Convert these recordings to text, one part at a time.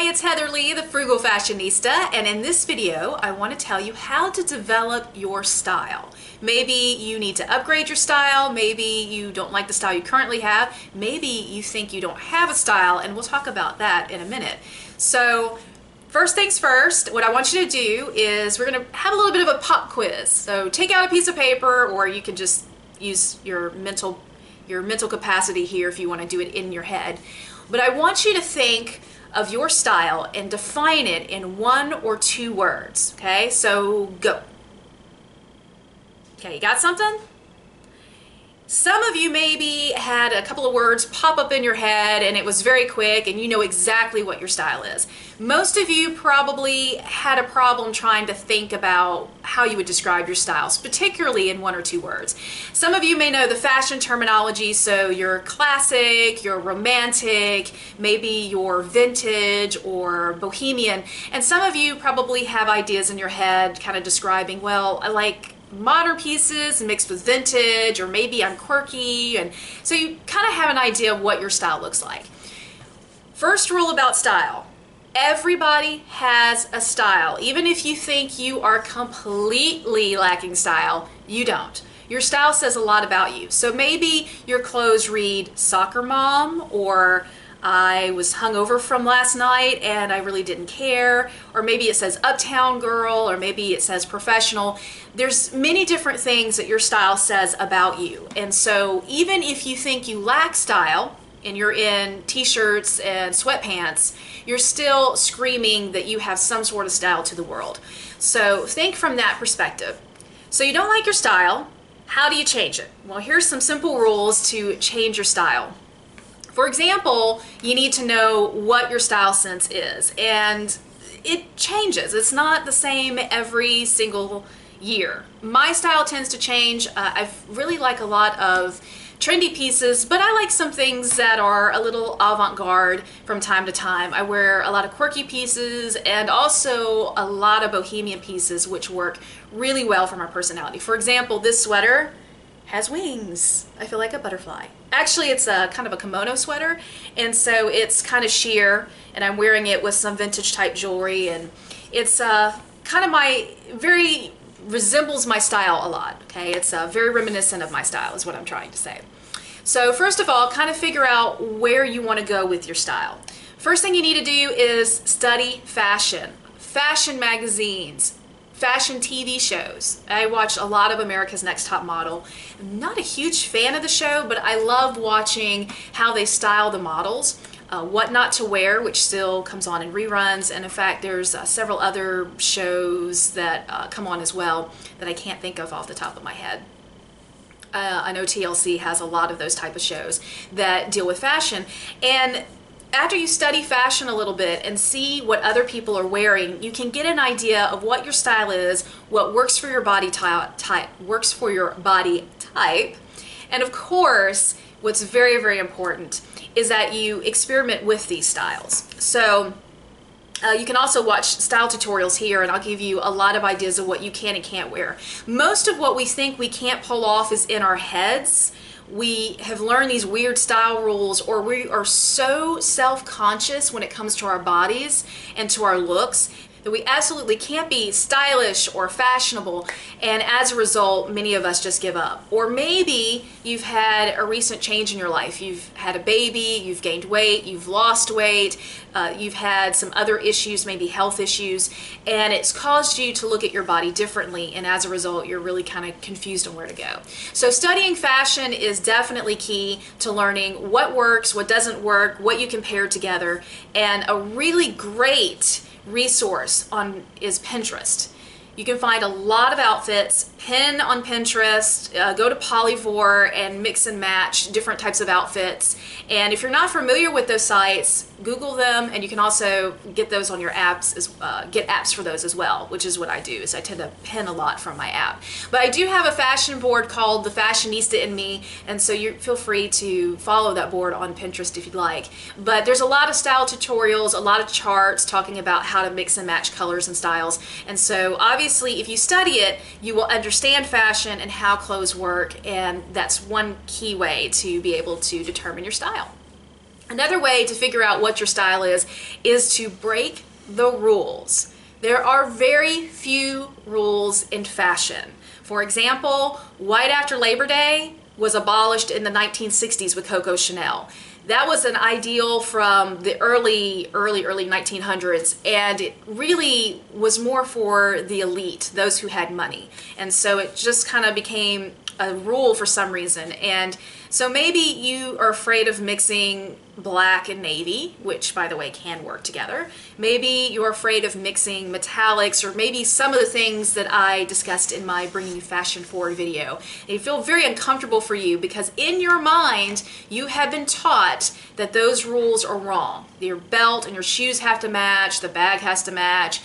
it's Heather Lee, the Frugal Fashionista, and in this video I want to tell you how to develop your style. Maybe you need to upgrade your style, maybe you don't like the style you currently have, maybe you think you don't have a style, and we'll talk about that in a minute. So first things first, what I want you to do is we're going to have a little bit of a pop quiz. So take out a piece of paper, or you can just use your mental capacity here if you want to do it in your head. But I want you to think of your style and define it in 1 or 2 words. Okay, so go. Okay, you got something? Some of you maybe had a couple of words pop up in your head and it was very quick and you know exactly what your style is. Most of you probably had a problem trying to think about how you would describe your styles, particularly in 1 or 2 words. Some of you may know the fashion terminology, so your classic, your romantic, maybe your vintage or bohemian, and some of you probably have ideas in your head kind of describing, well, I like modern pieces mixed with vintage, or maybe I'm quirky, and so you kind of have an idea of what your style looks like. First rule about style: everybody has a style. Even if you think you are completely lacking style, you don't. Your style says a lot about you. So maybe your clothes read soccer mom, or I was hungover from last night and I really didn't care, or maybe it says uptown girl, or maybe it says professional. There's many different things that your style says about you. And so even if you think you lack style and you're in t-shirts and sweatpants, you're still screaming that you have some sort of style to the world. So think from that perspective. So you don't like your style. How do you change it? Well, here's some simple rules to change your style. For example, you need to know what your style sense is, and it changes. It's not the same every single year. My style tends to change. I really like a lot of trendy pieces, but I like some things that are a little avant-garde from time to time. I wear a lot of quirky pieces and also a lot of bohemian pieces, which work really well for my personality. For example, this sweater has wings. I feel like a butterfly. Actually, it's a kind of a kimono sweater, and so it's kind of sheer, and I'm wearing it with some vintage type jewelry, and it's kind of resembles my style a lot. Okay, it's very reminiscent of my style is what I'm trying to say. So first of all, kind of figure out where you want to go with your style. First thing you need to do is study fashion magazines, fashion TV shows. I watch a lot of America's Next Top Model. I'm not a huge fan of the show, but I love watching how they style the models. What Not to Wear, which still comes on in reruns, and in fact there's several other shows that come on as well that I can't think of off the top of my head. I know TLC has a lot of those type of shows that deal with fashion, and after you study fashion a little bit and see what other people are wearing, you can get an idea of what your style is, what works for your body type, and of course, what's very, very important is that you experiment with these styles. So you can also watch style tutorials here, and I'll give you a lot of ideas of what you can and can't wear. Most of what we think we can't pull off is in our heads. We have learned these weird style rules, or we are so self-conscious when it comes to our bodies and to our looks that we absolutely can't be stylish or fashionable, and as a result many of us just give up. Or maybe you've had a recent change in your life. You've had a baby, you've gained weight, you've lost weight, you've had some other issues, maybe health issues, and it's caused you to look at your body differently, and as a result you're really kind of confused on where to go. So studying fashion is definitely key to learning what works, what doesn't work, what you can pair together, and a really great resource is Pinterest. You can find a lot of outfits, pin on Pinterest, go to Polyvore and mix and match different types of outfits. And if you're not familiar with those sites, Google them, and you can also get those on your apps, get apps for those as well, which is what I do, is I tend to pin a lot from my app. But I do have a fashion board called The Fashionista in Me, and so you feel free to follow that board on Pinterest if you'd like. But there's a lot of style tutorials, a lot of charts talking about how to mix and match colors and styles, and so obviously if you study it, you will understand fashion and how clothes work, and that's one key way to be able to determine your style. Another way to figure out what your style is to break the rules. There are very few rules in fashion. For example, white after Labor Day was abolished in the 1960s with Coco Chanel. That was an ideal from the early 1900s, and it really was more for the elite, those who had money. And so it just kind of became a rule for some reason. And so maybe you are afraid of mixing black and navy, which by the way can work together. Maybe you're afraid of mixing metallics, or maybe some of the things that I discussed in my Bringing You Fashion Forward video. And you feel very uncomfortable for you because in your mind you have been taught that those rules are wrong. Your belt and your shoes have to match, the bag has to match.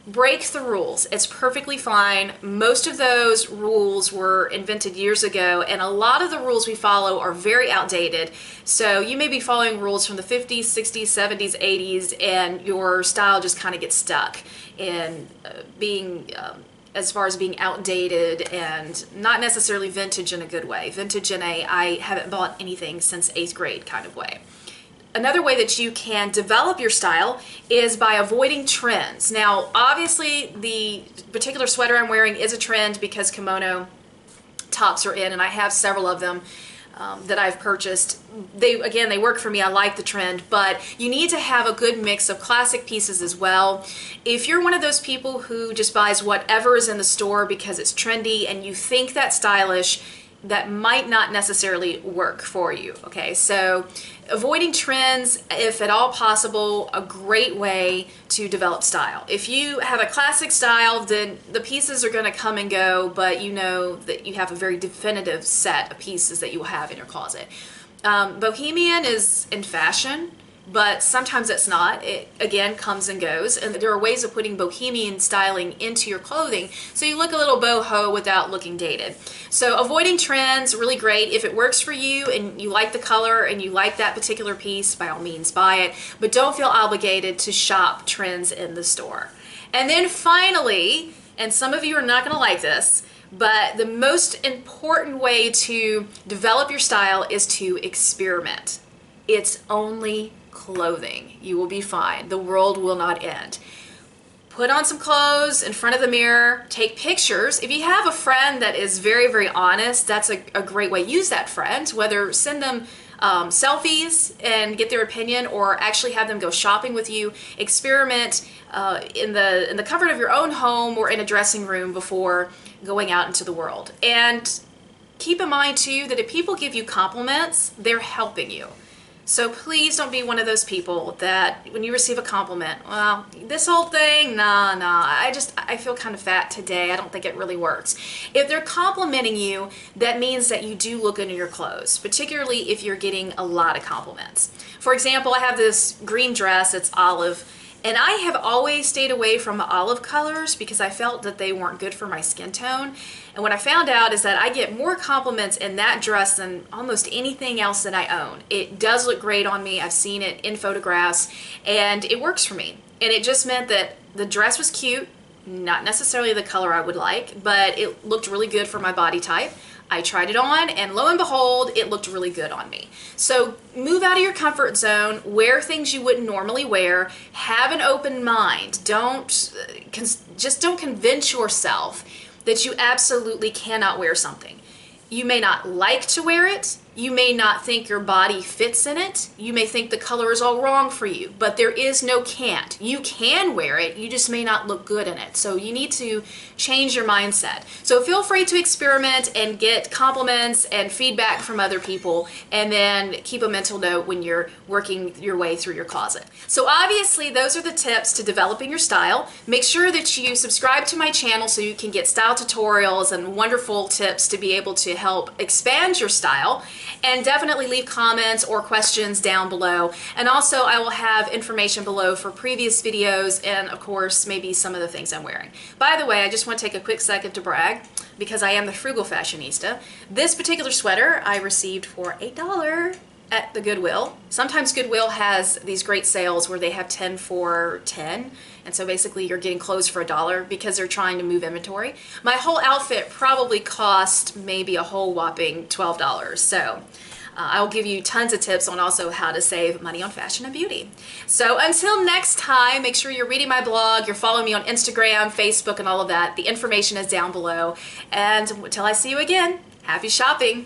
Break the rules. It's perfectly fine. Most of those rules were invented years ago, and a lot of the rules we follow are very outdated. So you may be following rules from the 50s, 60s, 70s, 80s, and your style just kind of gets stuck in being as far as being outdated and not necessarily vintage in a good way. Vintage in a I haven't bought anything since 8th grade kind of way. Another way that you can develop your style is by avoiding trends. Now, obviously, the particular sweater I'm wearing is a trend because kimono tops are in, and I have several of them that I've purchased. They work for me. I like the trend, but you need to have a good mix of classic pieces as well. If you're one of those people who just buys whatever is in the store because it's trendy and you think that's stylish, that might not necessarily work for you. Okay, so avoiding trends, if at all possible, a great way to develop style. If you have a classic style, then the pieces are going to come and go, but you know that you have a very definitive set of pieces that you will have in your closet. Bohemian is in fashion, but sometimes it's not. It again comes and goes, and there are ways of putting bohemian styling into your clothing so you look a little boho without looking dated. So avoiding trends, really great. If it works for you and you like the color and you like that particular piece, by all means buy it, but don't feel obligated to shop trends in the store. And then finally, and some of you are not going to like this, but the most important way to develop your style is to experiment. It's only clothing. You will be fine. The world will not end. Put on some clothes in front of the mirror, take pictures. If you have a friend that is very, very honest, that's a great way. Use that friend, whether send them selfies and get their opinion, or actually have them go shopping with you. Experiment in the comfort of your own home or in a dressing room before going out into the world. And keep in mind too that if people give you compliments, they're helping you. So please don't be one of those people that when you receive a compliment, well, this whole thing, nah, I feel kind of fat today. I don't think it really works. If they're complimenting you, that means that you do look good in your clothes, particularly if you're getting a lot of compliments. For example, I have this green dress, it's olive, and I have always stayed away from the olive colors because I felt that they weren't good for my skin tone. And what I found out is that I get more compliments in that dress than almost anything else that I own. It does look great on me. I've seen it in photographs and it works for me. And it just meant that the dress was cute, not necessarily the color I would like, but it looked really good for my body type. I tried it on and lo and behold, it looked really good on me. So move out of your comfort zone, wear things you wouldn't normally wear, have an open mind. Just don't convince yourself that you absolutely cannot wear something. You may not like to wear it. You may not think your body fits in it. You may think the color is all wrong for you, but there is no can't. You can wear it, you just may not look good in it. So you need to change your mindset. So feel free to experiment and get compliments and feedback from other people, and then keep a mental note when you're working your way through your closet. So obviously those are the tips to developing your style. Make sure that you subscribe to my channel so you can get style tutorials and wonderful tips to be able to help expand your style. And definitely leave comments or questions down below. And also I will have information below for previous videos and of course maybe some of the things I'm wearing. By the way, I just want to take a quick second to brag because I am the frugal fashionista. This particular sweater I received for $8 at the Goodwill. Sometimes Goodwill has these great sales where they have 10 for 10. And so basically you're getting clothes for $1 because they're trying to move inventory. My whole outfit probably cost maybe a whole whopping $12. So I'll give you tons of tips on also how to save money on fashion and beauty. So until next time, make sure you're reading my blog, you're following me on Instagram, Facebook, and all of that. The information is down below. And until I see you again, happy shopping.